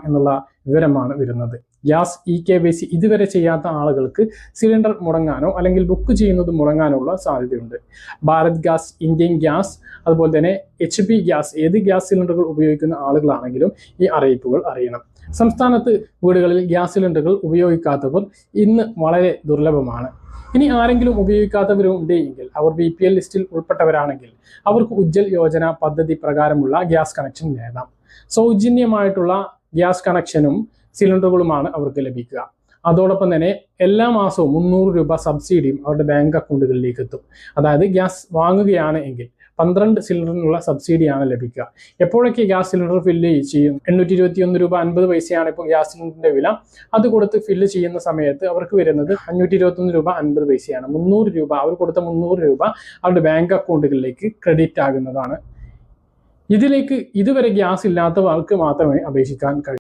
എന്നുള്ള വിവരമാണ് വരുന്നത്. ഗ്യാസ് EKYC ഇതുവരെ ചെയ്യാത്ത ആളുകൾക്ക് സിലിണ്ടർ മുടങ്ങാനോ അല്ലെങ്കിൽ ബുക്ക് ചെയ്യുന്നത് മുടങ്ങാനുള്ള സാധ്യതയുണ്ട്. ഭാരത് ഗ്യാസ്, ഇന്ത്യൻ ഗ്യാസ്, അതുപോലെ തന്നെ HP ഗ്യാസ്, ഏത് ഗ്യാസ് സിലിണ്ടറുകൾ ഉപയോഗിക്കുന്ന ആളുകളാണെങ്കിലും ഈ അറിയിപ്പുകൾ അറിയണം. സംസ്ഥാനത്ത് വീടുകളിൽ ഗ്യാസ് സിലിണ്ടറുകൾ ഉപയോഗിക്കാത്തവർ ഇന്ന് വളരെ ദുർലഭമാണ്. ഇനി ആരെങ്കിലും ഉപയോഗിക്കാത്തവരുണ്ടെങ്കിൽ അവർ BPL ലിസ്റ്റിൽ ഉൾപ്പെട്ടവരാണെങ്കിൽ അവർക്ക് ഉജ്ജൽ യോജന പദ്ധതി പ്രകാരമുള്ള ഗ്യാസ് കണക്ഷൻ നേടാം. സൗജന്യമായിട്ടുള്ള ഗ്യാസ് കണക്ഷനും സിലിണ്ടറുകളുമാണ് അവർക്ക് ലഭിക്കുക. അതോടൊപ്പം തന്നെ എല്ലാ മാസവും 300 രൂപ സബ്സിഡിയും അവരുടെ ബാങ്ക് അക്കൗണ്ടുകളിലേക്ക് എത്തും. അതായത് ഗ്യാസ് വാങ്ങുകയാണ് എങ്കിൽ 12 സിലിണ്ടറിനുള്ള സബ്സിഡിയാണ് ലഭിക്കുക. എപ്പോഴൊക്കെ ഗ്യാസ് സിലിണ്ടർ ഫില്ല് ചെയ്യും, 821 രൂപ 50 പൈസയാണ് ഇപ്പോൾ ഗ്യാസ് സിലിണ്ടറിന്റെ വില. അത് കൊടുത്ത് ഫില്ല് ചെയ്യുന്ന സമയത്ത് അവർക്ക് വരുന്നത് 521 രൂപ 50 പൈസയാണ്. 300 രൂപ അവർ കൊടുത്ത 300 രൂപ അവരുടെ ബാങ്ക് അക്കൗണ്ടുകളിലേക്ക് ക്രെഡിറ്റ് ആകുന്നതാണ്. ഇതിലേക്ക് ഇതുവരെ ഗ്യാസ് ഇല്ലാത്തവർക്ക് മാത്രമേ അപേക്ഷിക്കാൻ കഴിയൂ.